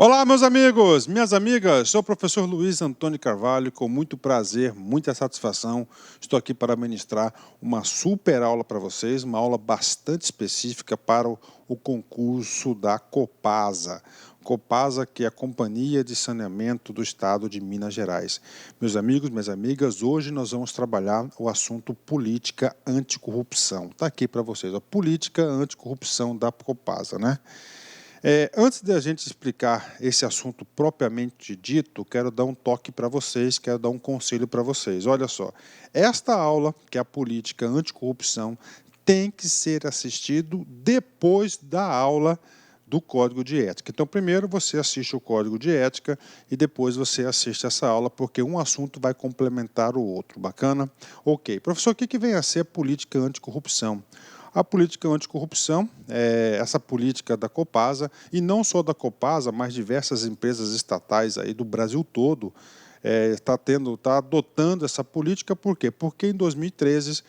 Olá, meus amigos, minhas amigas, sou o professor Luiz Antônio Carvalho, com muito prazer, muita satisfação, estou aqui para ministrar uma super aula para vocês, uma aula bastante específica para o concurso da Copasa. Copasa, que é a Companhia de Saneamento do Estado de Minas Gerais. Meus amigos, minhas amigas, hoje nós vamos trabalhar o assunto política anticorrupção. Está aqui para vocês, a política anticorrupção da Copasa, né? Antes de a gente explicar esse assunto propriamente dito, quero dar um toque para vocês, quero dar um conselho para vocês. Olha só, esta aula, que é a política anticorrupção, tem que ser assistido depois da aula do Código de Ética. Então, primeiro você assiste o Código de Ética e depois você assiste essa aula, porque um assunto vai complementar o outro. Bacana? Ok. Professor, o que vem a ser a política anticorrupção? A política anticorrupção é essa política da Copasa, e não só da Copasa, mas diversas empresas estatais aí do Brasil todo está adotando essa política. Por quê? Porque em 2013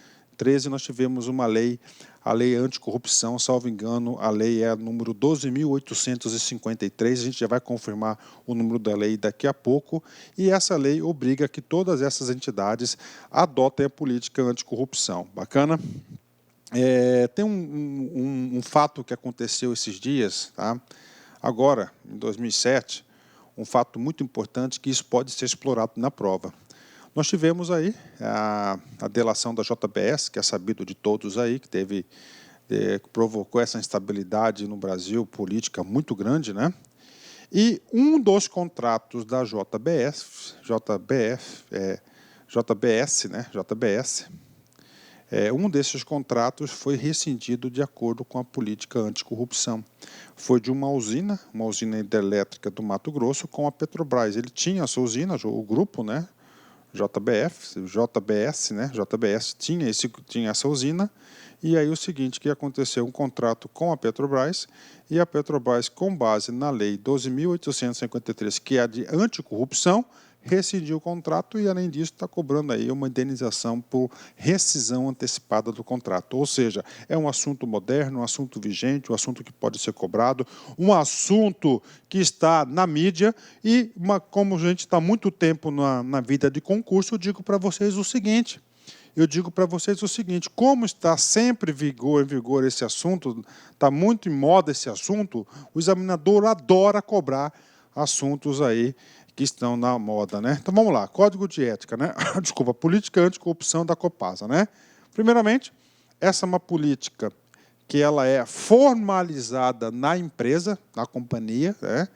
nós tivemos uma lei, a lei anticorrupção, salvo engano, a lei é a número 12.853, a gente já vai confirmar o número da lei daqui a pouco, e essa lei obriga que todas essas entidades adotem a política anticorrupção. Bacana? Tem um fato que aconteceu esses dias, tá? Agora, em 2007, um fato muito importante que isso pode ser explorado na prova. Nós tivemos aí a delação da JBS, que é sabido de todos aí, que que provocou essa instabilidade no Brasil política muito grande, né? E um dos contratos da JBS, um desses contratos foi rescindido de acordo com a política anticorrupção. Foi de uma usina hidrelétrica do Mato Grosso com a Petrobras. Ele tinha a sua usina, o grupo, né, JBS tinha essa usina, e aí o seguinte, que aconteceu um contrato com a Petrobras, e a Petrobras, com base na lei 12.853, que é a de anticorrupção, rescindiu o contrato e, além disso, está cobrando aí uma indenização por rescisão antecipada do contrato. Ou seja, é um assunto moderno, um assunto vigente, um assunto que pode ser cobrado, um assunto que está na mídia e, como a gente está há muito tempo na vida de concurso, eu digo para vocês o seguinte, como está sempre em vigor esse assunto, está muito em moda esse assunto, o examinador adora cobrar assuntos aí que estão na moda, né? Então vamos lá, Código de Ética, né? Desculpa, política anticorrupção da Copasa, né? Primeiramente, essa é uma política que ela é formalizada na empresa, na companhia, né?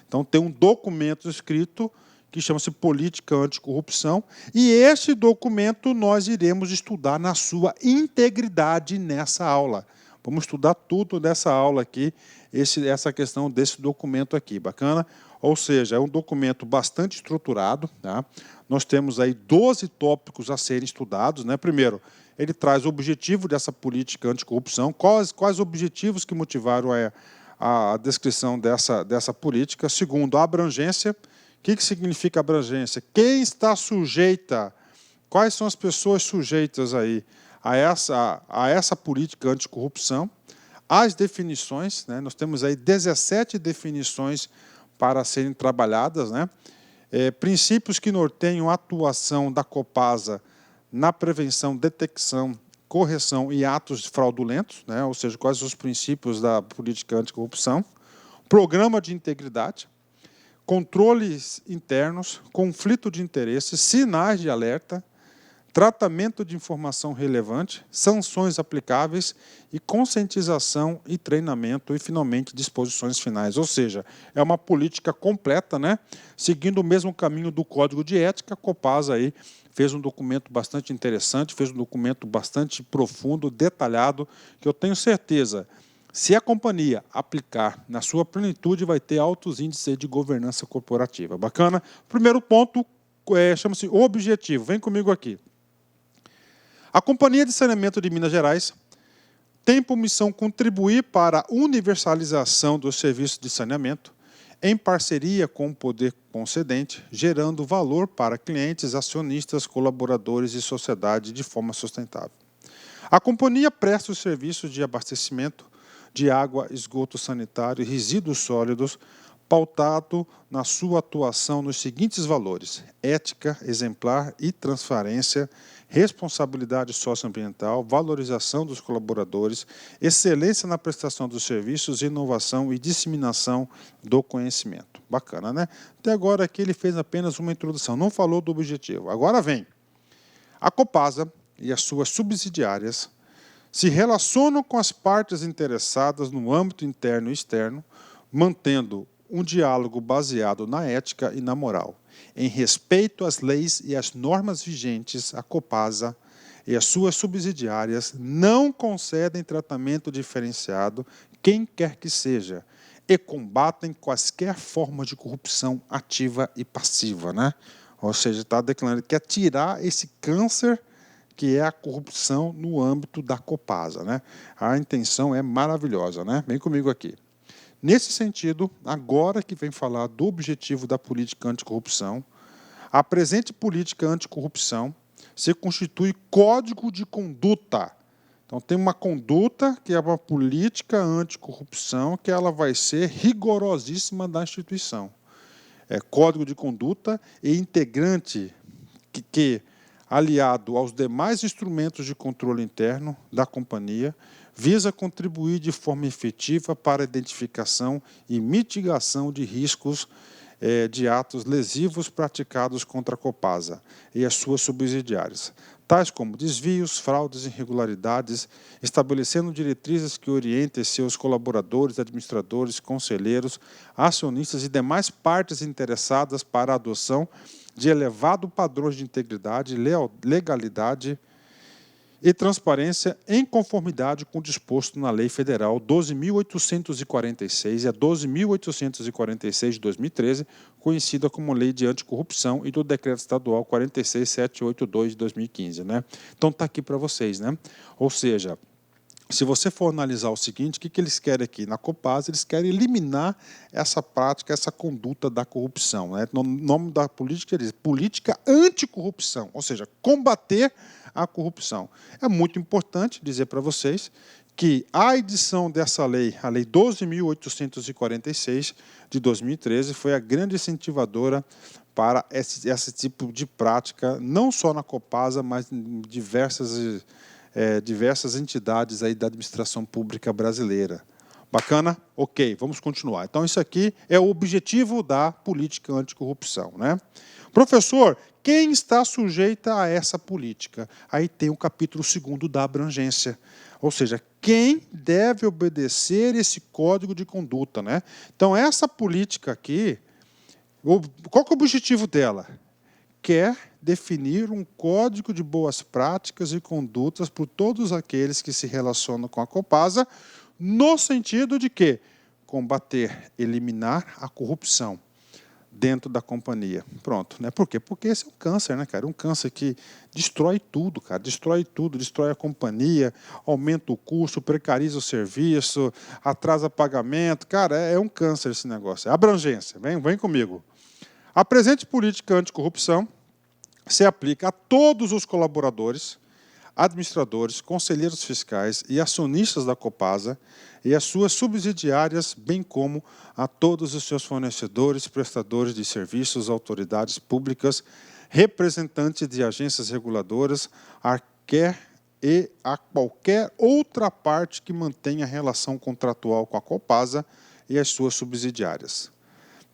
Então tem um documento escrito que chama-se Política Anticorrupção, e esse documento nós iremos estudar na sua integridade nessa aula. Vamos estudar tudo nessa aula aqui, essa questão desse documento aqui, bacana? Ou seja, é um documento bastante estruturado, tá? Nós temos aí 12 tópicos a serem estudados, né? Primeiro, ele traz o objetivo dessa política anticorrupção, quais objetivos que motivaram a descrição dessa política. Segundo, a abrangência. O que significa abrangência? Quem está sujeita, quais são as pessoas sujeitas aí a essa política anticorrupção? As definições, né? Nós temos aí 17 definições para serem trabalhadas, né? Princípios que norteiam a atuação da Copasa na prevenção, detecção, correção e atos fraudulentos, né? Ou seja, quais os princípios da política anticorrupção, programa de integridade, controles internos, conflito de interesses, sinais de alerta, tratamento de informação relevante, sanções aplicáveis e conscientização e treinamento e, finalmente, disposições finais. Ou seja, é uma política completa, né? Seguindo o mesmo caminho do Código de Ética, a Copasa aí fez um documento bastante interessante, fez um documento bastante profundo, detalhado, que eu tenho certeza, se a companhia aplicar na sua plenitude, vai ter altos índices de governança corporativa. Bacana? Primeiro ponto chama-se objetivo. Vem comigo aqui. A Companhia de Saneamento de Minas Gerais tem por missão contribuir para a universalização dos serviços de saneamento em parceria com o poder concedente, gerando valor para clientes, acionistas, colaboradores e sociedade de forma sustentável. A companhia presta os serviços de abastecimento de água, esgoto sanitário e resíduos sólidos pautado na sua atuação nos seguintes valores: ética, exemplar e transparência, responsabilidade socioambiental, valorização dos colaboradores, excelência na prestação dos serviços, inovação e disseminação do conhecimento. Bacana, né? Até agora aqui ele fez apenas uma introdução, não falou do objetivo. Agora vem. A Copasa e as suas subsidiárias se relacionam com as partes interessadas no âmbito interno e externo, mantendo um diálogo baseado na ética e na moral. Em respeito às leis e às normas vigentes, a Copasa e as suas subsidiárias não concedem tratamento diferenciado quem quer que seja e combatem quaisquer formas de corrupção ativa e passiva, né? Ou seja, está declarando que quer tirar esse câncer que é a corrupção no âmbito da Copasa, né? A intenção é maravilhosa, né? Vem comigo aqui. Nesse sentido, agora que vem falar do objetivo da política anticorrupção, a presente política anticorrupção se constitui código de conduta. Então, tem uma conduta que é uma política anticorrupção que ela vai ser rigorosíssima da instituição. É código de conduta e integrante que aliado aos demais instrumentos de controle interno da companhia, visa contribuir de forma efetiva para a identificação e mitigação de riscos de atos lesivos praticados contra a Copasa e as suas subsidiárias, tais como desvios, fraudes e irregularidades, estabelecendo diretrizes que orientem seus colaboradores, administradores, conselheiros, acionistas e demais partes interessadas para a adoção de elevado padrões de integridade, legalidade e transparência em conformidade com o disposto na Lei Federal 12.846 e a 12.846 de 2013, conhecida como Lei de Anticorrupção, e do Decreto Estadual 46782 de 2015. Né? Então, está aqui para vocês. Né? Ou seja, se você for analisar o seguinte, o que eles querem aqui? Na Copasa, eles querem eliminar essa prática, essa conduta da corrupção. Né? No nome da política, eles dizem política anticorrupção, ou seja, combater a corrupção. É muito importante dizer para vocês que a edição dessa lei, a Lei 12.846 de 2013, foi a grande incentivadora para esse tipo de prática, não só na Copasa, mas em diversas entidades aí da administração pública brasileira. Bacana? Ok, vamos continuar. Então, isso aqui é o objetivo da política anticorrupção. Né? Professor, quem está sujeita a essa política? Aí tem o capítulo 2º da abrangência. Ou seja, quem deve obedecer esse código de conduta. Né? Então, essa política aqui, qual que é o objetivo dela? Quer definir um código de boas práticas e condutas por todos aqueles que se relacionam com a Copasa, no sentido de que combater, eliminar a corrupção dentro da companhia. Pronto, né? Por quê? Porque esse é um câncer, né, cara? Um câncer que destrói tudo, cara. Destrói tudo, destrói a companhia, aumenta o custo, precariza o serviço, atrasa pagamento. Cara, é um câncer esse negócio. É abrangência. Vem comigo. A presente política anticorrupção se aplica a todos os colaboradores, administradores, conselheiros fiscais e acionistas da Copasa e as suas subsidiárias, bem como a todos os seus fornecedores, prestadores de serviços, autoridades públicas, representantes de agências reguladoras, a qualquer outra parte que mantenha relação contratual com a Copasa e as suas subsidiárias.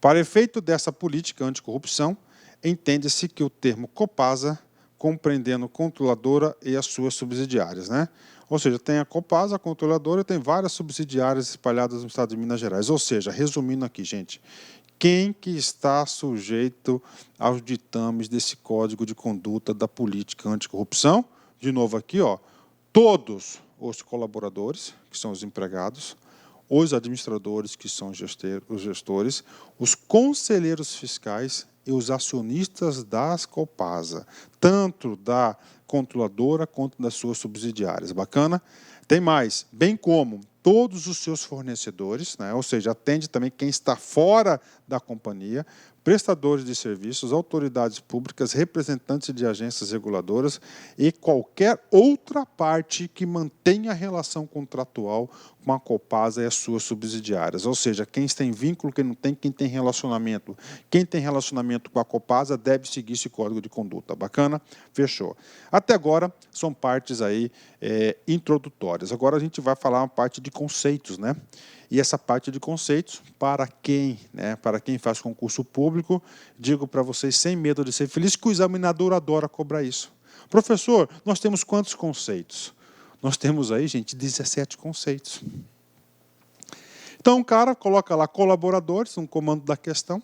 Para efeito dessa política anticorrupção, entende-se que o termo Copasa, compreendendo controladora e as suas subsidiárias. Né? Ou seja, tem a Copasa, a controladora, e tem várias subsidiárias espalhadas no estado de Minas Gerais. Ou seja, resumindo aqui, gente, quem que está sujeito aos ditames desse Código de Conduta da Política Anticorrupção? De novo aqui, ó, todos os colaboradores, que são os empregados, os administradores, que são os gestores, os conselheiros fiscais e os acionistas das Copasa, tanto da controladora quanto das suas subsidiárias. Bacana? Tem mais, bem como todos os seus fornecedores, né? Ou seja, atende também quem está fora da companhia, prestadores de serviços, autoridades públicas, representantes de agências reguladoras e qualquer outra parte que mantenha relação contratual com a Copasa e as suas subsidiárias. Ou seja, quem tem vínculo, quem tem relacionamento. Quem tem relacionamento com a Copasa deve seguir esse código de conduta. Bacana? Fechou. Até agora, são partes aí introdutórias. Agora a gente vai falar uma parte de conceitos, né? E essa parte de conceitos, para quem, né, para quem faz concurso público, digo para vocês, sem medo de ser feliz, que o examinador adora cobrar isso. Professor, nós temos quantos conceitos? Nós temos aí, gente, 17 conceitos. Então, o cara coloca lá colaboradores, um comando da questão,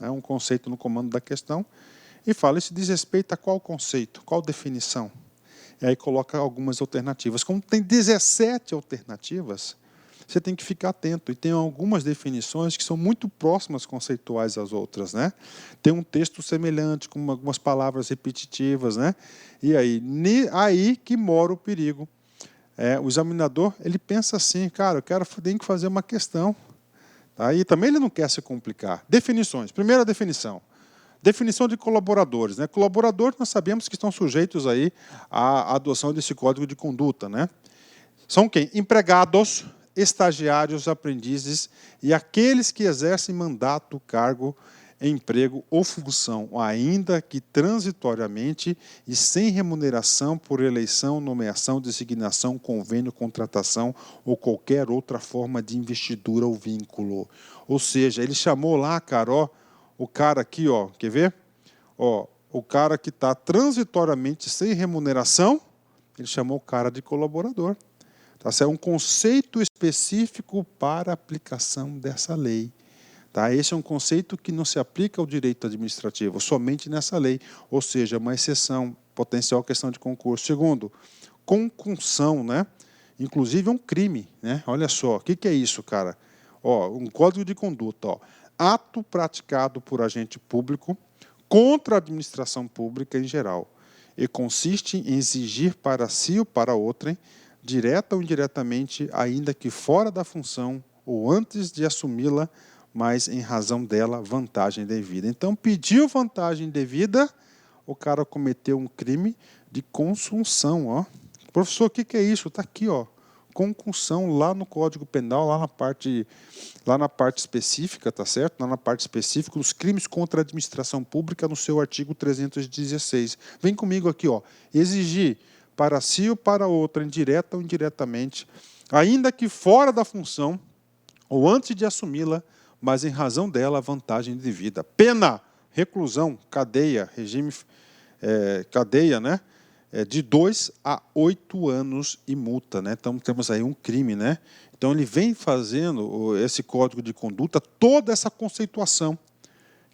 um conceito no comando da questão, e fala, isso diz respeito a qual conceito, qual definição? E aí coloca algumas alternativas. Como tem 17 alternativas, você tem que ficar atento. E tem algumas definições que são muito próximas conceituais às outras, né? Tem um texto semelhante, com algumas palavras repetitivas, né? E aí que mora o perigo. O examinador, ele pensa assim, cara, tenho que fazer uma questão. Aí também ele não quer se complicar. Definições. Primeira definição. Definição de colaboradores, né? Colaboradores, nós sabemos que estão sujeitos aí à adoção desse código de conduta, né? São quem? Empregados, estagiários, aprendizes e aqueles que exercem mandato, cargo, emprego ou função, ainda que transitoriamente e sem remuneração por eleição, nomeação, designação, convênio, contratação ou qualquer outra forma de investidura ou vínculo. Ou seja, ele chamou lá, cara, o cara aqui, quer ver? O cara que está transitoriamente sem remuneração, ele chamou o cara de colaborador. Tá? É um conceito específico para a aplicação dessa lei. Tá? Esse é um conceito que não se aplica ao direito administrativo, somente nessa lei, ou seja, uma exceção, potencial questão de concurso. Segundo, concussão, né? Inclusive é um crime, né? Olha só, o que é isso, cara? Um código de conduta, ato praticado por agente público contra a administração pública em geral, e consiste em exigir para si ou para outrem, direta ou indiretamente, ainda que fora da função ou antes de assumi-la, mas em razão dela, vantagem devida. Então, pediu vantagem devida, o cara cometeu um crime de consunção. Professor, o que é isso? Está aqui, concussão lá no Código Penal, lá na parte específica, tá certo? Lá na parte específica dos crimes contra a administração pública, no seu artigo 316. Vem comigo aqui, exigir para si ou para outra, indireta ou indiretamente, ainda que fora da função ou antes de assumi-la, mas em razão dela, vantagem devida. Pena, reclusão, cadeia, regime cadeia, né? De 2 a 8 anos e multa, né? Então temos aí um crime, né? Então ele vem fazendo esse código de conduta, toda essa conceituação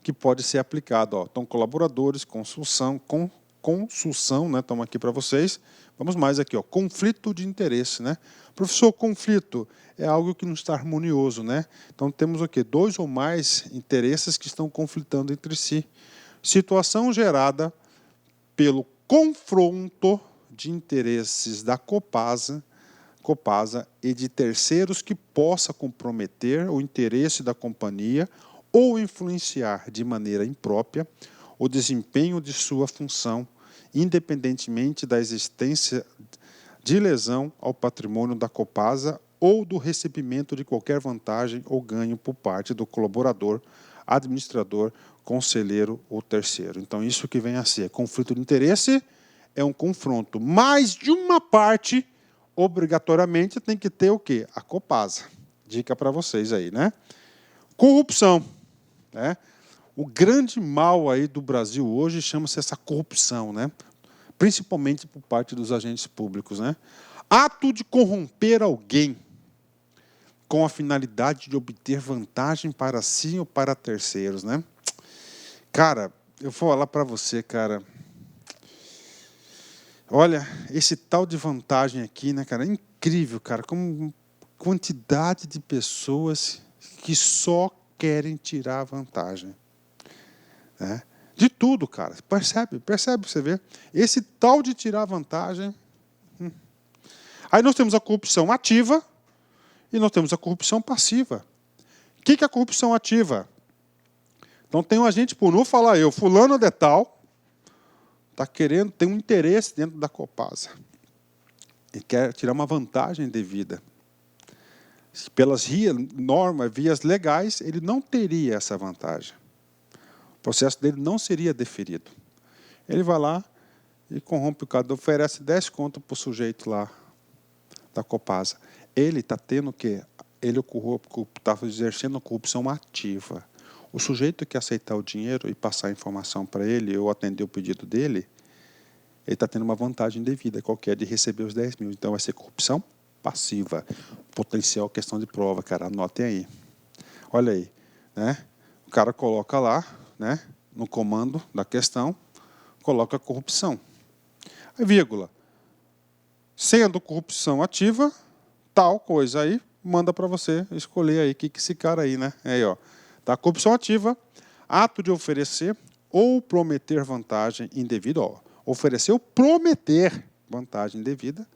que pode ser aplicada. Então, colaboradores, consulção, né? Estamos aqui para vocês. Vamos mais aqui, conflito de interesse, né? Professor, conflito é algo que não está harmonioso, né? Então temos o quê? 2 ou mais interesses que estão conflitando entre si. Situação gerada pelo confronto de interesses da Copasa e de terceiros que possa comprometer o interesse da companhia ou influenciar de maneira imprópria o desempenho de sua função, independentemente da existência de lesão ao patrimônio da Copasa ou do recebimento de qualquer vantagem ou ganho por parte do colaborador, administrador, conselheiro ou terceiro. Então, isso que vem a ser conflito de interesse é um confronto. Mais de uma parte, obrigatoriamente, tem que ter o quê? A Copasa. Dica para vocês aí, né? Corrupção, né? O grande mal aí do Brasil hoje chama-se essa corrupção, né? Principalmente por parte dos agentes públicos, né? Ato de corromper alguém com a finalidade de obter vantagem para si ou para terceiros, né? Cara, eu vou falar para você, cara. Olha, esse tal de vantagem aqui, né, cara, é incrível, cara, como quantidade de pessoas que só querem tirar vantagem, né? De tudo, cara. Percebe você vê? Esse tal de tirar vantagem. Aí nós temos a corrupção ativa e nós temos a corrupção passiva. O que é a corrupção ativa? Então tem um agente público, não vou falar eu, fulano de tal, está querendo, tem um interesse dentro da Copasa. E quer tirar uma vantagem devida. Pelas normas, vias legais, ele não teria essa vantagem. O processo dele não seria deferido. Ele vai lá e corrompe o cara, oferece 10 contos para o sujeito lá da Copasa. Ele está tendo o quê? Ele está exercendo a corrupção ativa. O sujeito que aceitar o dinheiro e passar a informação para ele ou atender o pedido dele, ele está tendo uma vantagem devida, qualquer de receber os 10 mil. Então vai ser corrupção passiva. Potencial questão de prova, cara, anotem aí. Olha aí, né? O cara coloca lá, né, no comando da questão, coloca corrupção. Aí, vírgula. Sendo corrupção ativa, tal coisa aí, manda para você escolher aí o que esse cara aí, né? Aí, ó. Tá, corrupção ativa, ato de oferecer ou prometer vantagem indevida, ó. Oferecer ou prometer vantagem indevida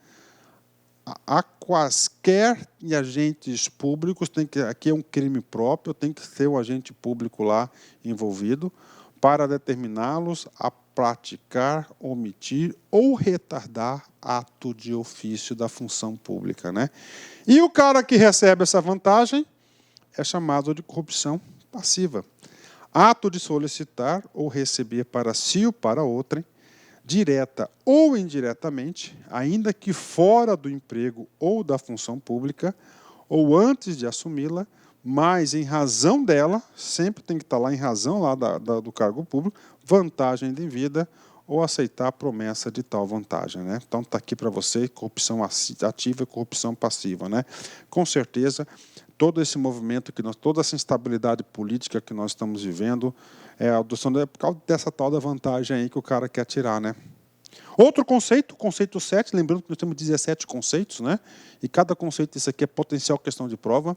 a quaisquer agentes públicos, aqui é um crime próprio, tem que ter um agente público lá envolvido para determiná-los a praticar, omitir ou retardar ato de ofício da função pública, né? E o cara que recebe essa vantagem é chamado de corrupção passiva. Ato de solicitar ou receber para si ou para outrem, direta ou indiretamente, ainda que fora do emprego ou da função pública, ou antes de assumi-la, mas em razão dela, sempre tem que estar lá em razão lá do cargo público, vantagem devida ou aceitar a promessa de tal vantagem, né? Então está aqui para você corrupção ativa e corrupção passiva, né? Com certeza, todo esse movimento, toda essa instabilidade política que nós estamos vivendo, é por causa dessa tal da vantagem aí que o cara quer tirar, né? Outro conceito, conceito 7, lembrando que nós temos 17 conceitos, né? E cada conceito desse aqui é potencial questão de prova.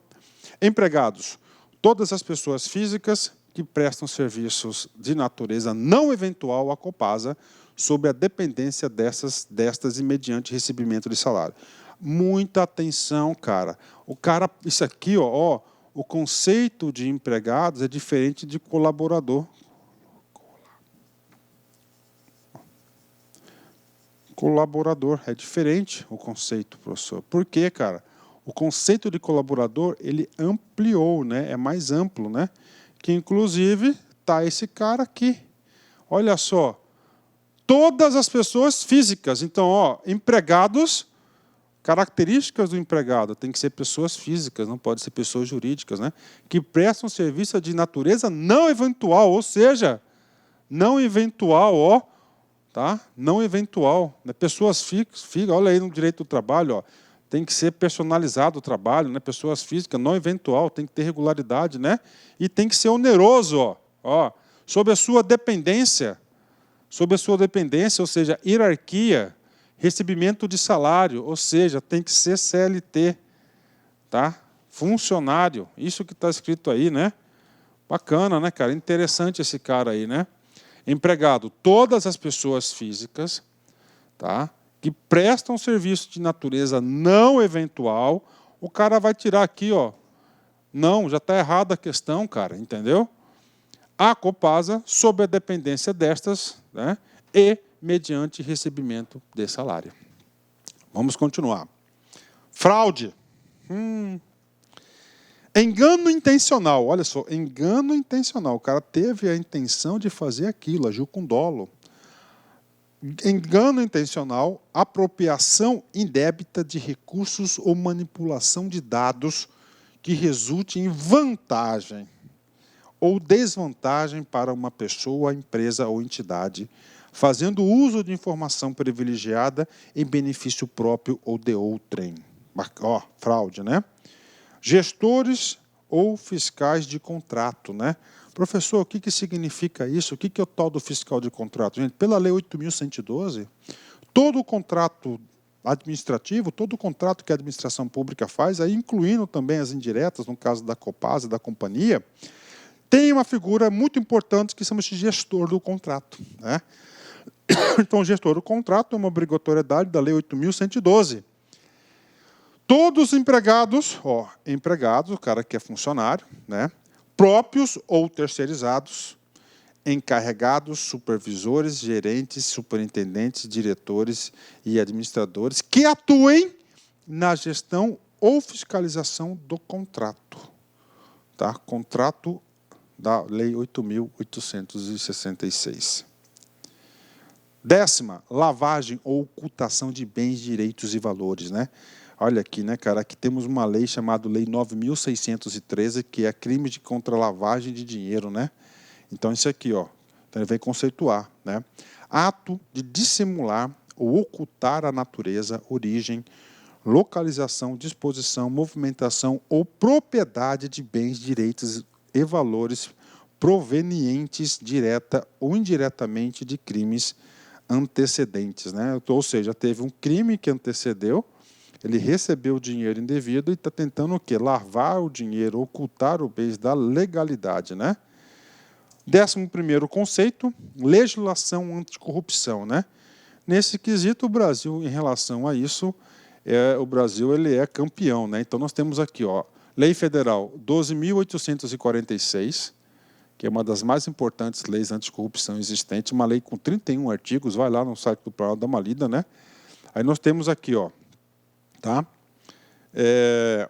Empregados, todas as pessoas físicas que prestam serviços de natureza não eventual à Copasa, sob a dependência destas e mediante recebimento de salário. Muita atenção, cara. Isso aqui, ó, o conceito de empregados é diferente de colaborador. Colaborador, é diferente o conceito, professor. Por quê, cara? O conceito de colaborador, ele ampliou, né? É mais amplo, né? Que, inclusive, está esse cara aqui. Olha só. Todas as pessoas físicas. Então, ó, empregados, características do empregado, tem que ser pessoas físicas, não pode ser pessoas jurídicas, né? Que prestam serviço de natureza não eventual, ou seja, não eventual, ó, tá? Não eventual, né? Pessoas fixas, olha aí no direito do trabalho, ó, tem que ser personalizado o trabalho, né? Pessoas físicas, não eventual, tem que ter regularidade, né? E tem que ser oneroso, ó, sob a sua dependência, ou seja, hierarquia, recebimento de salário, ou seja, tem que ser CLT, tá? Funcionário, isso que está escrito aí, né? Bacana, né, cara? Interessante esse cara aí, né? Empregado, todas as pessoas físicas, tá? Que prestam serviço de natureza não eventual, o cara vai tirar aqui, ó. Não, já está errada a questão, cara, entendeu? A Copasa, sob a dependência destas, né? E mediante recebimento de salário. Vamos continuar. Fraude. Engano intencional. Olha só, engano intencional. O cara teve a intenção de fazer aquilo, agiu com dolo. Engano intencional, apropriação indébita de recursos ou manipulação de dados que resulte em vantagem ou desvantagem para uma pessoa, empresa ou entidade, fazendo uso de informação privilegiada em benefício próprio ou de outrem. Ó, fraude, né? Gestores ou fiscais de contrato, né? Professor, o que significa isso? O que é o tal do fiscal de contrato? Gente, pela Lei 8.112, todo contrato administrativo, todo contrato que a administração pública faz, aí incluindo também as indiretas, no caso da Copasa, da companhia, tem uma figura muito importante que chama-se gestor do contrato, né? Então, o gestor do contrato é uma obrigatoriedade da Lei 8.112. Todos os empregados, empregados, o cara que é funcionário, né? Próprios ou terceirizados, encarregados, supervisores, gerentes, superintendentes, diretores e administradores que atuem na gestão ou fiscalização do contrato. Tá? Contrato da Lei 8.866. 10ª, lavagem ou ocultação de bens, direitos e valores, né? Olha aqui, né, cara, aqui temos uma lei chamada Lei 9.613, que é crime contra a lavagem de dinheiro, né? Então, isso aqui, ó, então ele vem conceituar, né? Ato de dissimular ou ocultar a natureza, origem, localização, disposição, movimentação ou propriedade de bens, direitos e valores provenientes direta ou indiretamente de crimes antecedentes, né? Ou seja, teve um crime que antecedeu, ele recebeu o dinheiro indevido e está tentando o quê? Lavar o dinheiro, ocultar o bens da legalidade, né? 11º conceito, legislação anticorrupção, né? Nesse quesito, o Brasil, em relação a isso, o Brasil ele é campeão, né? Então, nós temos aqui, ó, Lei Federal 12.846, que é uma das mais importantes leis anticorrupção existentes, uma lei com 31 artigos, vai lá no site do Planalto, dá uma lida, né? Aí nós temos aqui, ó, tá?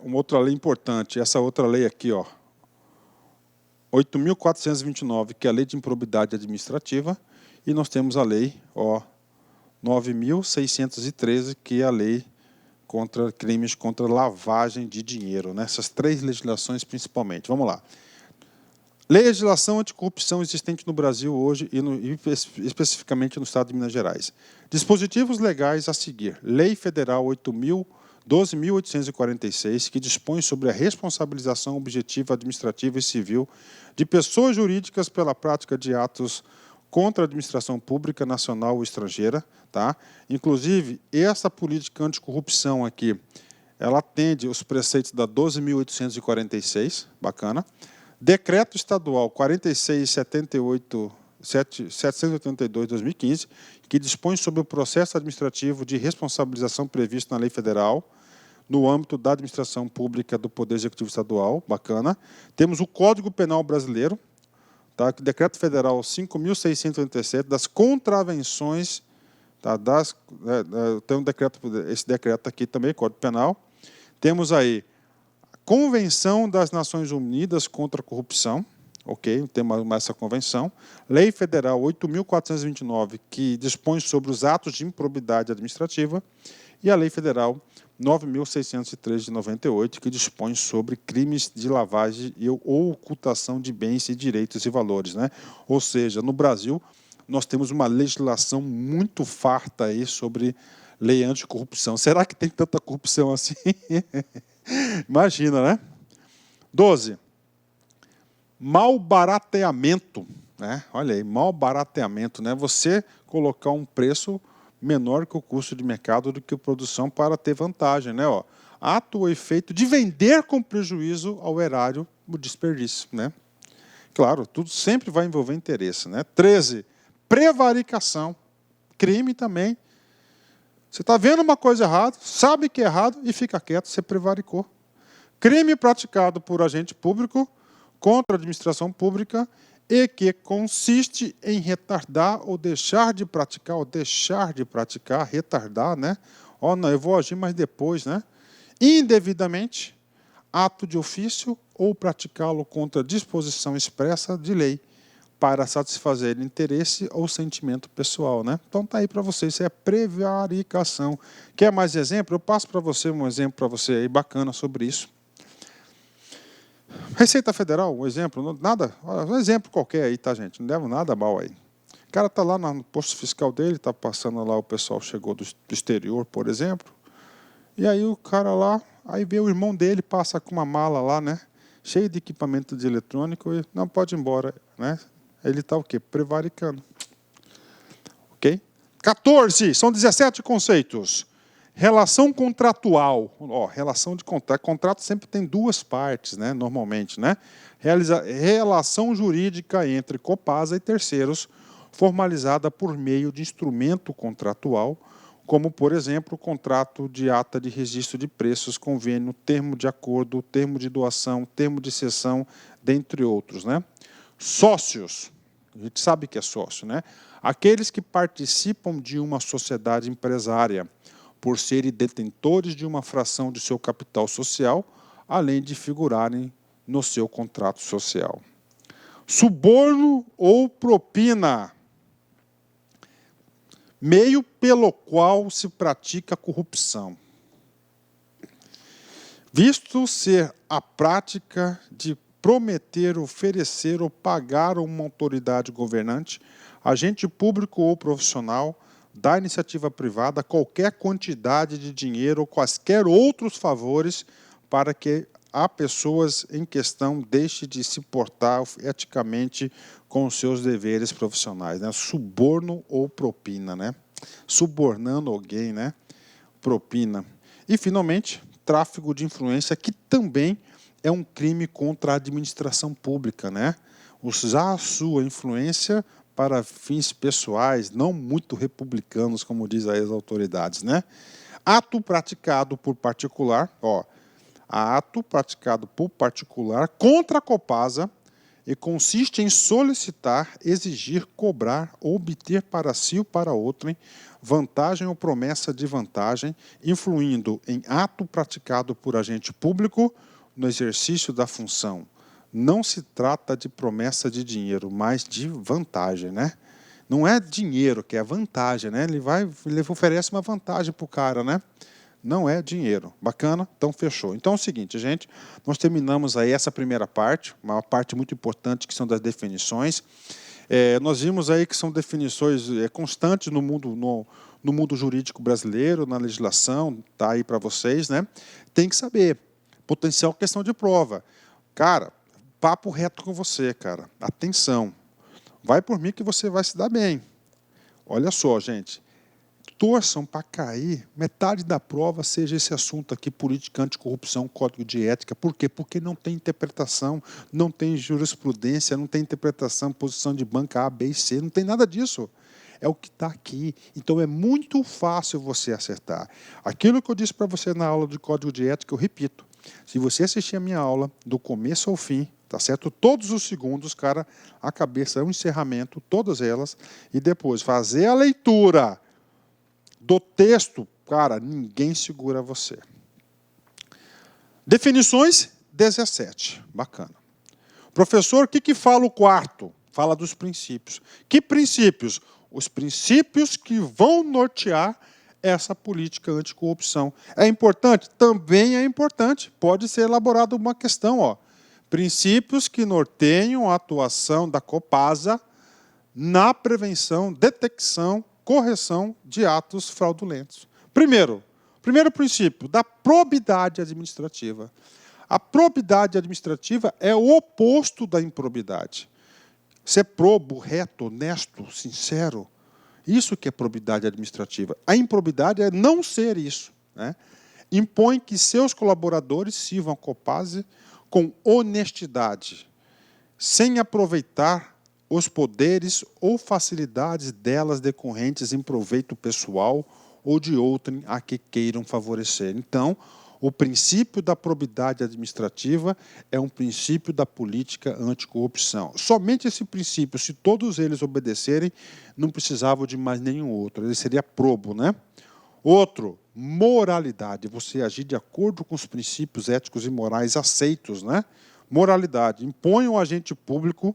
Uma outra lei importante, essa outra lei aqui, ó, 8.429, que é a Lei de Improbidade Administrativa, e nós temos a lei, ó, 9.613, que é a lei contra crimes contra lavagem de dinheiro, né? Essas 3 legislações principalmente. Vamos lá. Legislação anticorrupção existente no Brasil hoje e especificamente no estado de Minas Gerais. Dispositivos legais a seguir. Lei Federal 12.846, que dispõe sobre a responsabilização objetiva, administrativa e civil de pessoas jurídicas pela prática de atos contra a administração pública nacional ou estrangeira. Tá? Inclusive, essa política anticorrupção aqui, ela atende os preceitos da 12.846, bacana. Decreto Estadual 46.782/2015, que dispõe sobre o processo administrativo de responsabilização previsto na Lei Federal, no âmbito da administração pública do Poder Executivo Estadual, bacana. Temos o Código Penal Brasileiro, tá? Decreto Federal 5.687, das contravenções, tá? Tem esse decreto aqui também, Código Penal. Temos aí Convenção das Nações Unidas contra a Corrupção, ok, temos essa convenção. Lei Federal 8.429, que dispõe sobre os atos de improbidade administrativa, e a Lei Federal 9.603 de 98, que dispõe sobre crimes de lavagem ou ocultação de bens e direitos e valores, né? Ou seja, no Brasil, nós temos uma legislação muito farta aí sobre lei anticorrupção. Será que tem tanta corrupção assim? Imagina, né? 12. Malbarateamento, né? Olha aí, malbarateamento, né? Você colocar um preço menor que o custo de mercado do que a produção para ter vantagem, né? Ó, ato ou efeito de vender com prejuízo ao erário o desperdício, né? Claro, tudo sempre vai envolver interesse, né? 13. Prevaricação, crime também. Você está vendo uma coisa errada, sabe que é errado e fica quieto, você prevaricou. Crime praticado por agente público contra a administração pública e que consiste em retardar ou deixar de praticar, retardar, né? Ó, não, eu vou agir mais depois, né? Indevidamente, ato de ofício ou praticá-lo contra disposição expressa de lei, para satisfazer interesse ou sentimento pessoal, né? Então tá aí para você, isso é prevaricação. Quer mais exemplo? Eu passo para você um exemplo para você aí bacana sobre isso. Receita Federal, um exemplo, nada, um exemplo qualquer aí, tá, gente? Não leva nada mal aí. O cara tá lá no posto fiscal dele, tá passando lá, o pessoal chegou do exterior, por exemplo, e aí o cara lá, aí vê o irmão dele, passa com uma mala lá, né? Cheio de equipamento de eletrônico e não pode ir embora, né? Ele está o quê? Prevaricando. Ok? 14. São 17 conceitos. Relação contratual. Ó, relação de contrato. Contrato sempre tem 2 partes, né? Normalmente, né? Relação jurídica entre Copasa e terceiros, formalizada por meio de instrumento contratual, como, por exemplo, o contrato de ata de registro de preços, convênio, termo de acordo, termo de doação, termo de cessão, dentre outros, né? Sócios, a gente sabe que é sócio, né? Aqueles que participam de uma sociedade empresária, por serem detentores de uma fração de seu capital social, além de figurarem no seu contrato social. Suborno ou propina, meio pelo qual se pratica a corrupção. Visto ser a prática de prometer, oferecer ou pagar a uma autoridade governante, agente público ou profissional, da iniciativa privada, qualquer quantidade de dinheiro ou quaisquer outros favores para que a pessoas em questão deixe de se portar eticamente com os seus deveres profissionais, né? Suborno ou propina, né? Subornando alguém, né? Propina. E, finalmente, tráfico de influência, que também é um crime contra a administração pública, né? Usar a sua influência para fins pessoais, não muito republicanos, como diz aí as autoridades, né? Ato praticado por particular, ato praticado por particular contra a Copasa e consiste em solicitar, exigir, cobrar ou obter para si ou para outrem vantagem ou promessa de vantagem, influindo em ato praticado por agente público no exercício da função. Não se trata de promessa de dinheiro, mas de vantagem, né? Não é dinheiro que é vantagem, né? Ele oferece uma vantagem para o cara, né? Não é dinheiro. Bacana? Então, fechou. Então, é o seguinte, gente, nós terminamos aí essa primeira parte, uma parte muito importante que são das definições. Nós vimos aí que são definições constantes no mundo jurídico brasileiro, na legislação, está aí para vocês, né? Tem que saber. Potencial questão de prova. Cara, papo reto com você, cara. Atenção. Vai por mim que você vai se dar bem. Olha só, gente. Torçam para cair metade da prova seja esse assunto aqui, política, anticorrupção, código de ética. Por quê? Porque não tem interpretação, não tem jurisprudência, não tem interpretação, posição de banca A, B e C, não tem nada disso. É o que está aqui. Então, é muito fácil você acertar. Aquilo que eu disse para você na aula de código de ética, eu repito. Se você assistir a minha aula, do começo ao fim, tá certo? Todos os segundos, cara, a cabeça é um encerramento, todas elas, e depois fazer a leitura do texto, cara, ninguém segura você. Definições, 17. Bacana. Professor, o que fala o quarto? Fala dos princípios. Que princípios? Os princípios que vão nortear essa política anticorrupção. É importante? Também é importante. Pode ser elaborada uma questão, princípios que norteiam a atuação da Copasa na prevenção, detecção, correção de atos fraudulentos. Primeiro princípio, da probidade administrativa. A probidade administrativa é o oposto da improbidade. Ser probo, reto, honesto, sincero, isso que é probidade administrativa. A improbidade é não ser isso, né? Impõe que seus colaboradores sirvam a Copasa com honestidade, sem aproveitar os poderes ou facilidades delas decorrentes em proveito pessoal ou de outrem a que queiram favorecer. Então, o princípio da probidade administrativa é um princípio da política anticorrupção. Somente esse princípio, se todos eles obedecerem, não precisavam de mais nenhum outro. Ele seria probo, né? Outro, moralidade. Você agir de acordo com os princípios éticos e morais aceitos, né? Moralidade. Impõe ao agente público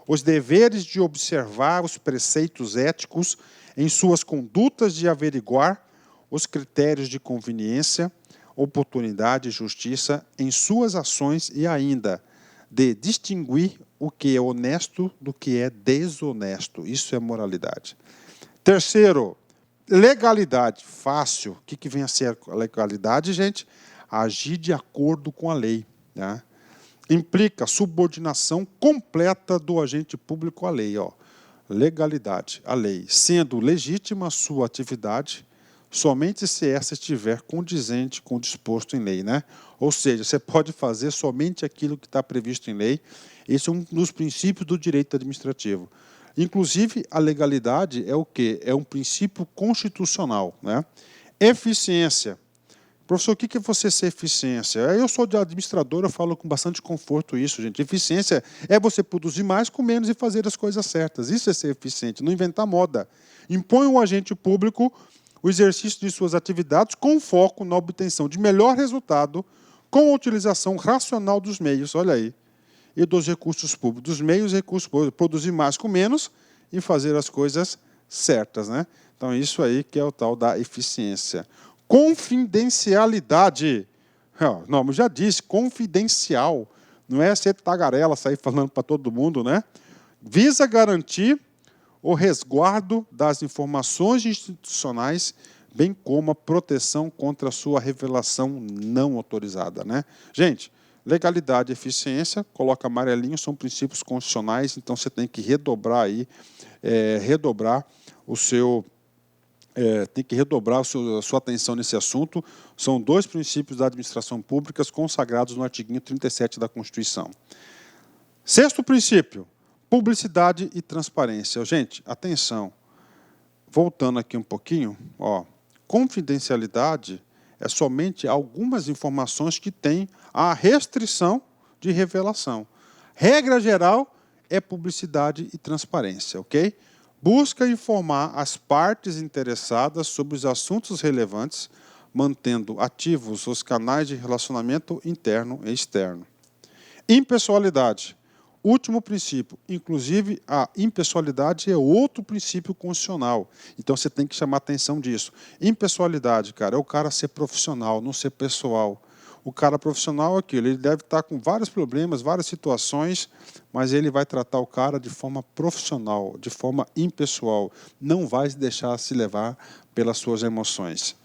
os deveres de observar os preceitos éticos em suas condutas, de averiguar os critérios de conveniência, oportunidade e justiça em suas ações e ainda de distinguir o que é honesto do que é desonesto. Isso é moralidade. Terceiro, legalidade. Fácil. O que vem a ser a legalidade, gente? Agir de acordo com a lei, né? Implica subordinação completa do agente público à lei. Legalidade, a lei. Sendo legítima a sua atividade, somente se essa estiver condizente com o disposto em lei, né? Ou seja, você pode fazer somente aquilo que está previsto em lei. Esse é um dos princípios do direito administrativo. Inclusive, a legalidade é o quê? É um princípio constitucional, né? Eficiência. Professor, o que é você ser eficiência? Eu sou de administrador, eu falo com bastante conforto isso, gente. Eficiência é você produzir mais com menos e fazer as coisas certas. Isso é ser eficiente, não inventar moda. Impõe ao agente público o exercício de suas atividades com foco na obtenção de melhor resultado com a utilização racional dos meios, olha aí, e dos recursos públicos. Dos meios e recursos públicos, produzir mais com menos e fazer as coisas certas, né? Então, isso aí que é o tal da eficiência. Confidencialidade. O nome já disse, confidencial. Não é ser tagarela, sair falando para todo mundo, né? Visa garantir o resguardo das informações institucionais, bem como a proteção contra a sua revelação não autorizada, né? Gente, legalidade e eficiência, coloca amarelinho, são princípios constitucionais, então você tem que redobrar aí, a sua atenção nesse assunto. São 2 princípios da administração pública consagrados no artigo 37 da Constituição. 6º princípio, publicidade e transparência. Gente, atenção, voltando aqui um pouquinho, confidencialidade é somente algumas informações que têm a restrição de revelação. Regra geral é publicidade e transparência, ok? Busca informar as partes interessadas sobre os assuntos relevantes, mantendo ativos os canais de relacionamento interno e externo. Impessoalidade. Último princípio. Inclusive, a impessoalidade é outro princípio constitucional. Então, você tem que chamar atenção disso. Impessoalidade, cara, é o cara ser profissional, não ser pessoal. O cara profissional é aquilo, ele deve estar com vários problemas, várias situações, mas ele vai tratar o cara de forma profissional, de forma impessoal. Não vai deixar se levar pelas suas emoções.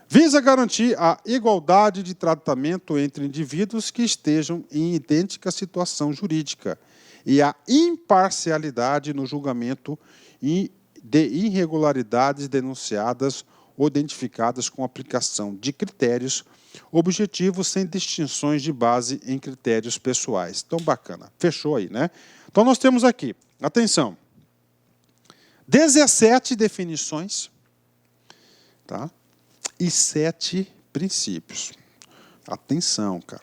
Visa garantir a igualdade de tratamento entre indivíduos que estejam em idêntica situação jurídica e a imparcialidade no julgamento de irregularidades denunciadas ou identificadas com aplicação de critérios objetivos sem distinções de base em critérios pessoais. Então, bacana. Fechou aí, né? Então, nós temos aqui, atenção, 17 definições, tá? E 7 princípios. Atenção, cara.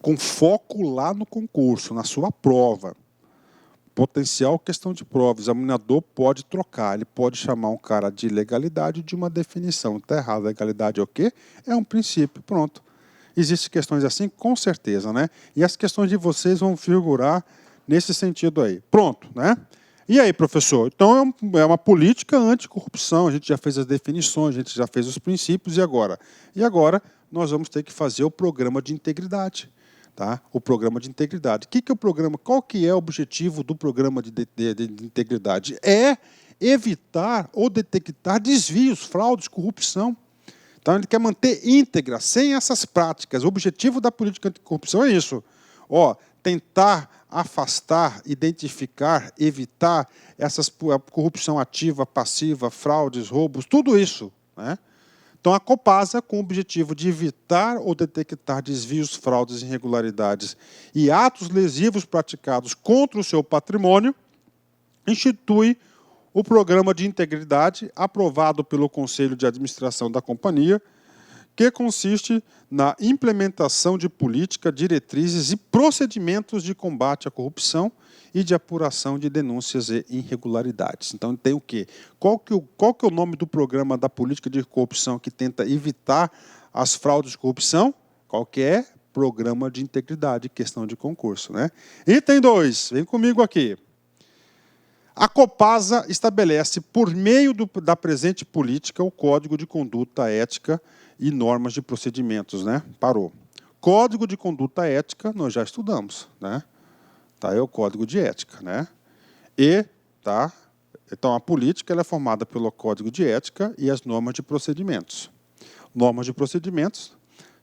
Com foco lá no concurso, na sua prova. Potencial questão de prova. O examinador pode trocar. Ele pode chamar um cara de legalidade de uma definição. Está errado. Legalidade é o quê? É um princípio. Pronto. Existem questões assim? Com certeza, né? E as questões de vocês vão figurar nesse sentido aí. Pronto, né? E aí, professor? Então, é uma política anticorrupção. A gente já fez as definições, a gente já fez os princípios, e agora? E agora, nós vamos ter que fazer o programa de integridade. Tá? O programa de integridade. O que é o programa? Qual que é o objetivo do programa de integridade? É evitar ou detectar desvios, fraudes, corrupção. Então, ele quer manter íntegra, sem essas práticas. O objetivo da política anticorrupção é isso. Tentar afastar, identificar, evitar essas corrupção ativa, passiva, fraudes, roubos, tudo isso, né? Então, a Copasa, com o objetivo de evitar ou detectar desvios, fraudes, irregularidades e atos lesivos praticados contra o seu patrimônio, institui o Programa de Integridade, aprovado pelo Conselho de Administração da companhia, que consiste na implementação de política, diretrizes e procedimentos de combate à corrupção e de apuração de denúncias e irregularidades. Então, tem o quê? Qual que é o nome do programa da política de corrupção que tenta evitar as fraudes de corrupção? Qual que é? Programa de integridade, questão de concurso, né? Item 2, vem comigo aqui. A Copasa estabelece, por meio da presente política, o Código de Conduta Ética e normas de procedimentos, né? Parou. Código de Conduta Ética, nós já estudamos, né? Tá, é o Código de Ética, né? Então, a política ela é formada pelo Código de Ética e as normas de procedimentos. Normas de procedimentos,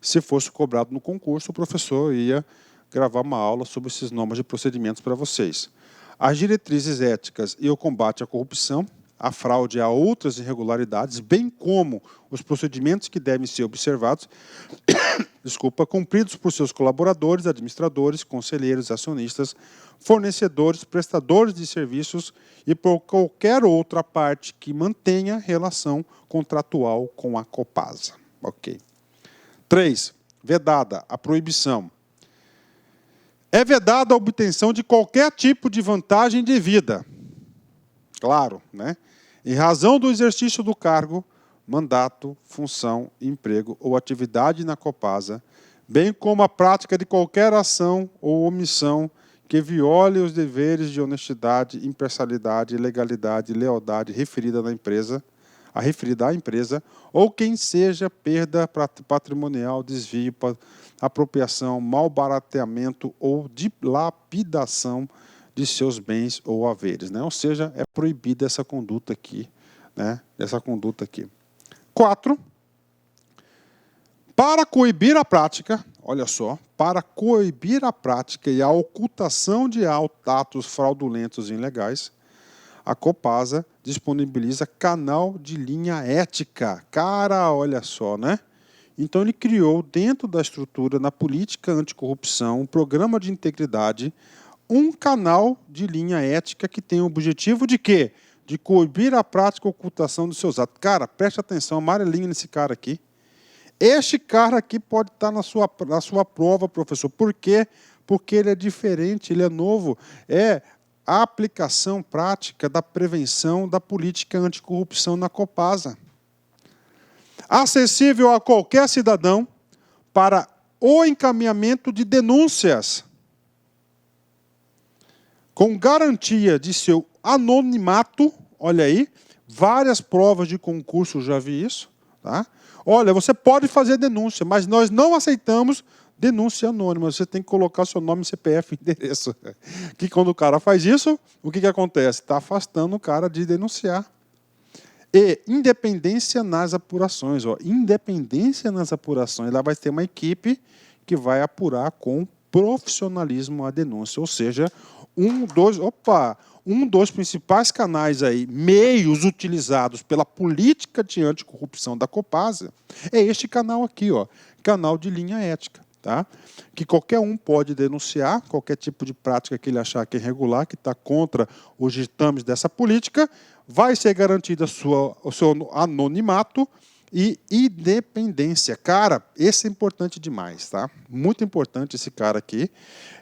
se fosse cobrado no concurso, o professor ia gravar uma aula sobre essas normas de procedimentos para vocês. As diretrizes éticas e o combate à corrupção, a fraude e a outras irregularidades, bem como os procedimentos que devem ser observados, cumpridos por seus colaboradores, administradores, conselheiros, acionistas, fornecedores, prestadores de serviços e por qualquer outra parte que mantenha relação contratual com a Copasa. Ok. 3. Vedada a proibição. É vedada a obtenção de qualquer tipo de vantagem indevida. Claro, né? Em razão do exercício do cargo, mandato, função, emprego ou atividade na Copasa, bem como a prática de qualquer ação ou omissão que viole os deveres de honestidade, imparcialidade, legalidade e lealdade referida à empresa, ou quem seja perda patrimonial, desvio, apropriação, malbarateamento ou dilapidação de seus bens ou haveres, né? Ou seja, é proibida essa conduta aqui, né? 4. Para coibir a prática, olha só, para coibir a prática e a ocultação de atos fraudulentos e ilegais, a Copasa disponibiliza canal de linha ética. Cara, olha só, né? Então ele criou, dentro da estrutura, na política anticorrupção, um programa de integridade, um canal de linha ética que tem o objetivo de quê? De coibir a prática e ocultação dos seus atos. Cara, preste atenção, amarelinha nesse cara aqui. Este cara aqui pode estar na sua prova, professor. Por quê? Porque ele é diferente, ele é novo. É a aplicação prática da prevenção da política anticorrupção na Copasa. Acessível a qualquer cidadão para o encaminhamento de denúncias, com garantia de seu anonimato. Olha aí, várias provas de concurso, já vi isso. Tá? Olha, você pode fazer denúncia, mas nós não aceitamos denúncia anônima. Você tem que colocar seu nome, CPF e endereço. Que quando o cara faz isso, o que acontece? Está afastando o cara de denunciar. E independência nas apurações. Ó, independência nas apurações. Lá vai ter uma equipe que vai apurar com profissionalismo a denúncia. Ou seja, um dos principais canais aí, meios utilizados pela política de anticorrupção da Copasa, é este canal aqui, ó, canal de linha ética. Tá? Que qualquer um pode denunciar qualquer tipo de prática que ele achar que é irregular, que está contra os ditames dessa política, vai ser garantido o seu anonimato e independência. Cara, esse é importante demais, tá? Muito importante esse cara aqui.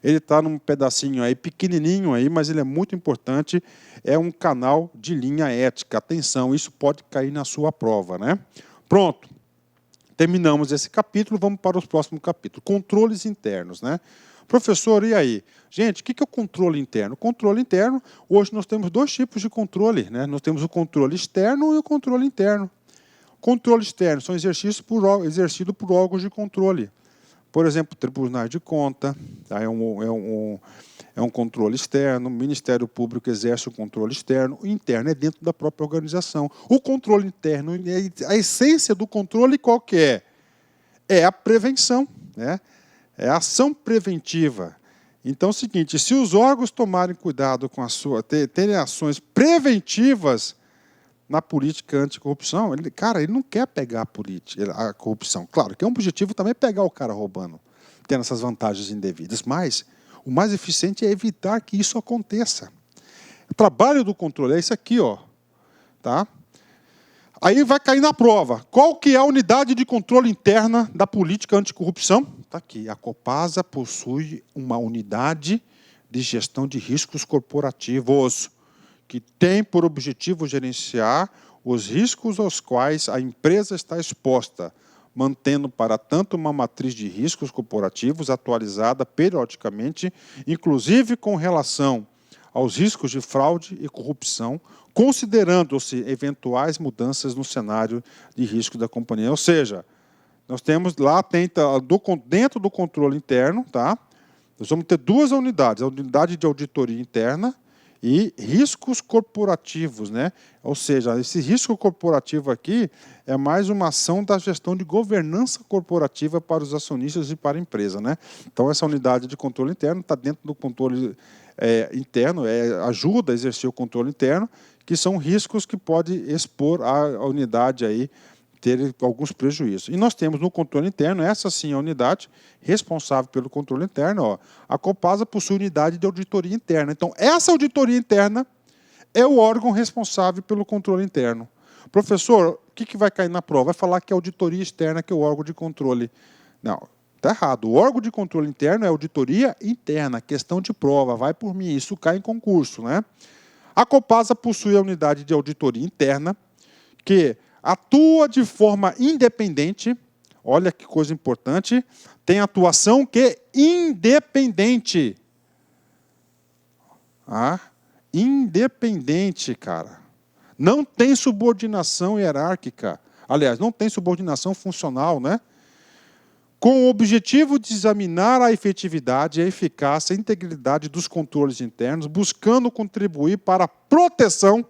Ele está num pedacinho aí, pequenininho aí, mas ele é muito importante. É um canal de linha ética. Atenção, isso pode cair na sua prova, né? Pronto. Terminamos esse capítulo, vamos para os próximos capítulos. Controles internos, né? Professor, e aí? Gente, o que é o controle interno? O controle interno, hoje nós temos dois tipos de controle, né? Nós temos o controle externo e o controle interno. Controle externo são exercidos por órgãos de controle. Por exemplo, tribunais de conta, tá? É um controle externo, o Ministério Público exerce o controle externo, o interno é dentro da própria organização. O controle interno, a essência do controle qual que é? É a prevenção, né? É a ação preventiva. Então é o seguinte, se os órgãos tomarem cuidado com terem ações preventivas na política anticorrupção, ele não quer pegar a corrupção. Claro que é um objetivo também pegar o cara roubando, tendo essas vantagens indevidas, mas o mais eficiente é evitar que isso aconteça. O trabalho do controle é isso aqui, ó, tá? Aí vai cair na prova. Qual que é a unidade de controle interna da política anticorrupção? Está aqui. A Copasa possui uma unidade de gestão de riscos corporativos, que tem por objetivo gerenciar os riscos aos quais a empresa está exposta, mantendo, para tanto, uma matriz de riscos corporativos atualizada periodicamente, inclusive com relação aos riscos de fraude e corrupção, considerando-se eventuais mudanças no cenário de risco da companhia. Ou seja, nós temos lá, dentro do controle interno, tá? Nós vamos ter duas unidades, a unidade de auditoria interna e riscos corporativos, né? Ou seja, esse risco corporativo aqui é mais uma ação da gestão de governança corporativa para os acionistas e para a empresa, né? Então, essa unidade de controle interno está dentro do controle interno, ajuda a exercer o controle interno, que são riscos que pode expor a unidade aí ter alguns prejuízos. E nós temos no controle interno, essa sim é a unidade responsável pelo controle interno. Ó. A Copasa possui unidade de auditoria interna. Então, essa auditoria interna é o órgão responsável pelo controle interno. Professor, o que vai cair na prova? Vai falar que é a auditoria externa, que é o órgão de controle. Não, está errado. O órgão de controle interno é a auditoria interna, questão de prova, vai por mim, isso cai em concurso, né? A Copasa possui a unidade de auditoria interna, que atua de forma independente, olha que coisa importante, tem atuação que é independente. Independente, cara. Não tem subordinação hierárquica. Aliás, não tem subordinação funcional, né? Com o objetivo de examinar a efetividade, a eficácia, a integridade dos controles internos, buscando contribuir para a proteção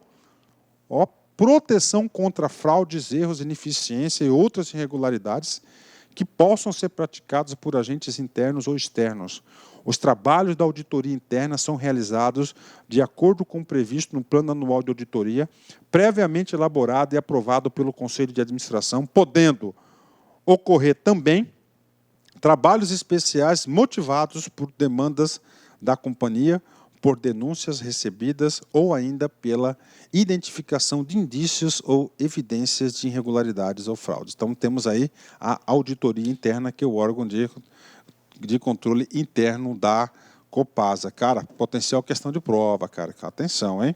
contra fraudes, erros, ineficiência e outras irregularidades que possam ser praticados por agentes internos ou externos. Os trabalhos da auditoria interna são realizados de acordo com o previsto no Plano Anual de Auditoria, previamente elaborado e aprovado pelo Conselho de Administração, podendo ocorrer também trabalhos especiais motivados por demandas da companhia, por denúncias recebidas ou ainda pela identificação de indícios ou evidências de irregularidades ou fraudes. Então, temos aí a auditoria interna, que é o órgão de controle interno da Copasa. Cara, potencial questão de prova, cara. Atenção, hein?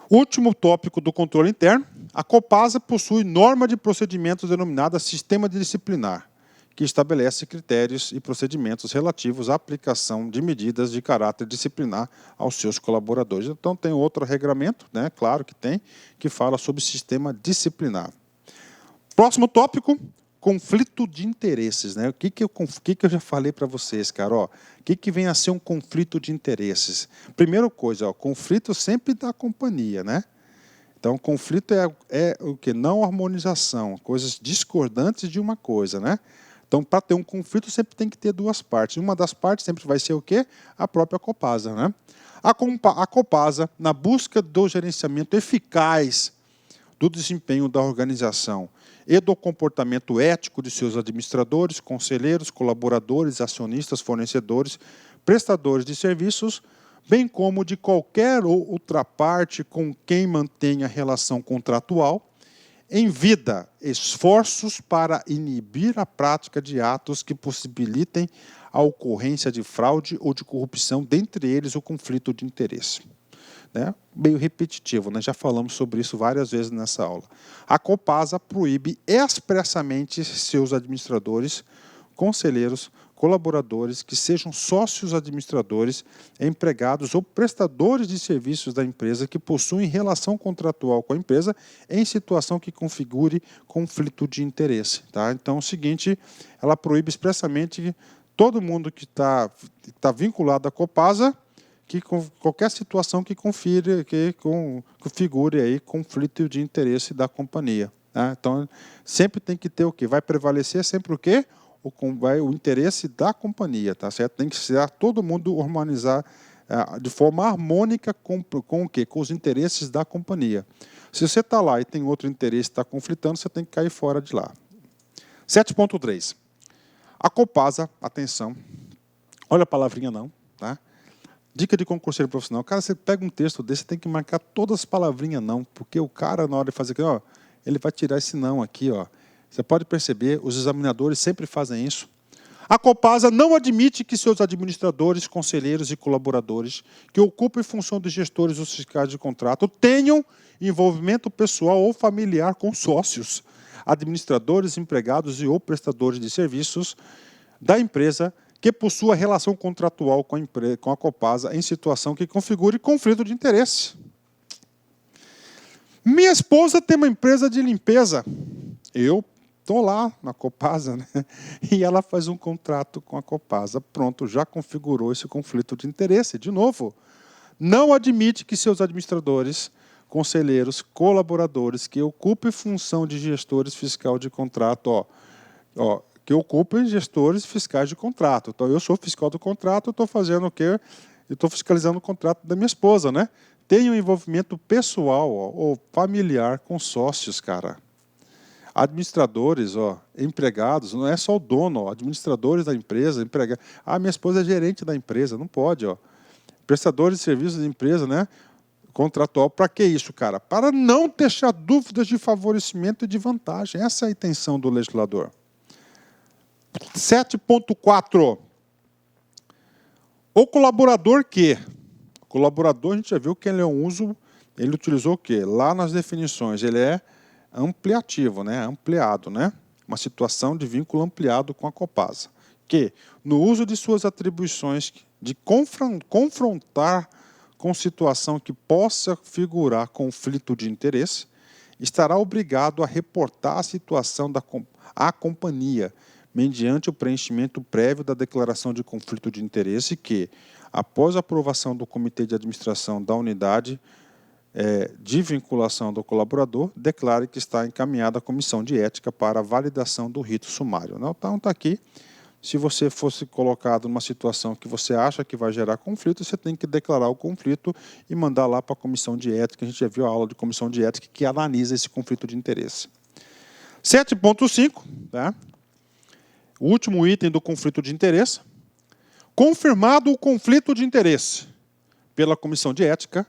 Último tópico do controle interno. A Copasa possui norma de procedimentos denominada Sistema Disciplinar, que estabelece critérios e procedimentos relativos à aplicação de medidas de caráter disciplinar aos seus colaboradores. Então, tem outro regramento, né? Claro que tem, que fala sobre sistema disciplinar. Próximo tópico, conflito de interesses. Né? O que eu já falei para vocês, cara? O que vem a ser um conflito de interesses? Primeira coisa, conflito sempre da companhia, né? Então, conflito é o que? Não harmonização, coisas discordantes de uma coisa, né? Então, para ter um conflito, sempre tem que ter duas partes. Uma das partes sempre vai ser o quê? A própria Copasa, né? A Copasa, na busca do gerenciamento eficaz do desempenho da organização e do comportamento ético de seus administradores, conselheiros, colaboradores, acionistas, fornecedores, prestadores de serviços, bem como de qualquer outra parte com quem mantenha relação contratual, envida esforços para inibir a prática de atos que possibilitem a ocorrência de fraude ou de corrupção, dentre eles o conflito de interesse. Né? Meio repetitivo, né? Já falamos sobre isso várias vezes nessa aula. A Copasa proíbe expressamente seus administradores, conselheiros, colaboradores que sejam sócios administradores, empregados ou prestadores de serviços da empresa que possuem relação contratual com a empresa em situação que configure conflito de interesse. Tá? Então, é o seguinte, ela proíbe expressamente todo mundo que está vinculado à Copasa, que qualquer situação que configure aí conflito de interesse da companhia. Tá? Então, sempre tem que ter o quê? Vai prevalecer sempre o quê? O interesse da companhia, tá certo? Tem que ser todo mundo harmonizar de forma harmônica com o quê? Com os interesses da companhia. Se você está lá e tem outro interesse que está conflitando, você tem que cair fora de lá. 7.3. A Copasa, atenção, olha a palavrinha não, tá? Dica de concurseiro profissional. Cara, você pega um texto desse, você tem que marcar todas as palavrinhas não, porque o cara, na hora de fazer aqui, ó, ele vai tirar esse não aqui, ó. Você pode perceber, os examinadores sempre fazem isso. A Copasa não admite que seus administradores, conselheiros e colaboradores que ocupem função de gestores ou fiscais de contrato tenham envolvimento pessoal ou familiar com sócios, administradores, empregados e ou prestadores de serviços da empresa que possua relação contratual com a Copasa em situação que configure conflito de interesse. Minha esposa tem uma empresa de limpeza. Eu estou lá na Copasa, né? E ela faz um contrato com a Copasa. Pronto, já configurou esse conflito de interesse. De novo, não admite que seus administradores, conselheiros, colaboradores que ocupem função de gestores fiscal de contrato, que ocupem gestores fiscais de contrato. Então, eu sou fiscal do contrato, estou fazendo o quê? Eu estou fiscalizando o contrato da minha esposa, né? Tem um envolvimento pessoal, ó, ou familiar com sócios, cara. Administradores, ó, empregados, não é só o dono, ó, administradores da empresa, empregados. Ah, minha esposa é gerente da empresa, não pode, ó. Prestadores de serviços da empresa, né? Contratual, para que isso, cara? Para não deixar dúvidas de favorecimento e de vantagem. Essa é a intenção do legislador. 7.4. O colaborador que? O colaborador, a gente já viu que ele é um uso, ele utilizou o quê? Lá nas definições, ele é ampliativo, né? Ampliado, né? Uma situação de vínculo ampliado com a Copasa. Que, no uso de suas atribuições de confrontar com situação que possa figurar conflito de interesse, estará obrigado a reportar a situação à companhia, mediante o preenchimento prévio da declaração de conflito de interesse que, após a aprovação do Comitê de Administração da unidade de vinculação do colaborador, declare que está encaminhada à Comissão de Ética para a validação do rito sumário. Então, está aqui. Se você fosse colocado numa situação que você acha que vai gerar conflito, você tem que declarar o conflito e mandar lá para a Comissão de Ética. A gente já viu a aula de Comissão de Ética que analisa esse conflito de interesse. 7.5, tá? O último item do conflito de interesse. Confirmado o conflito de interesse pela Comissão de Ética,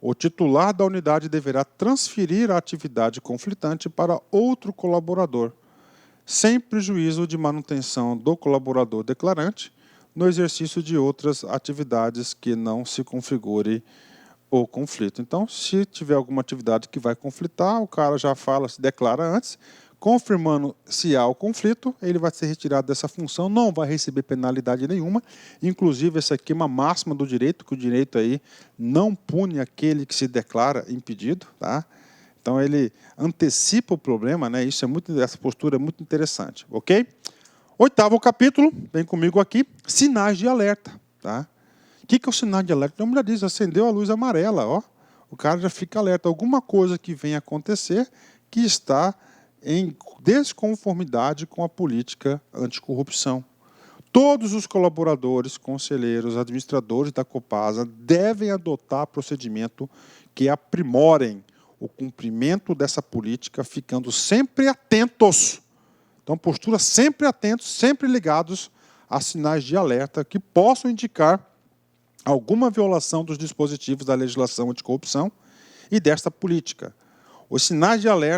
o titular da unidade deverá transferir a atividade conflitante para outro colaborador, sem prejuízo de manutenção do colaborador declarante no exercício de outras atividades que não se configure o conflito. Então, se tiver alguma atividade que vai conflitar, o cara já fala, se declara antes, confirmando se há o conflito, ele vai ser retirado dessa função, não vai receber penalidade nenhuma. Inclusive, essa aqui é uma máxima do direito, que o direito aí não pune aquele que se declara impedido, tá? Então, ele antecipa o problema, né? Essa postura é muito interessante, ok? 8º capítulo, vem comigo aqui, sinais de alerta, tá? O que é o sinal de alerta? A mulher diz, acendeu a luz amarela, ó. O cara já fica alerta. Alguma coisa que venha acontecer que está em desconformidade com a política anticorrupção. Todos os colaboradores, conselheiros, administradores da Copasa devem adotar procedimento que aprimorem o cumprimento dessa política, ficando sempre atentos. Então, postura sempre atentos, sempre ligados a sinais de alerta que possam indicar alguma violação dos dispositivos da legislação anticorrupção e desta política. Os sinais de alerta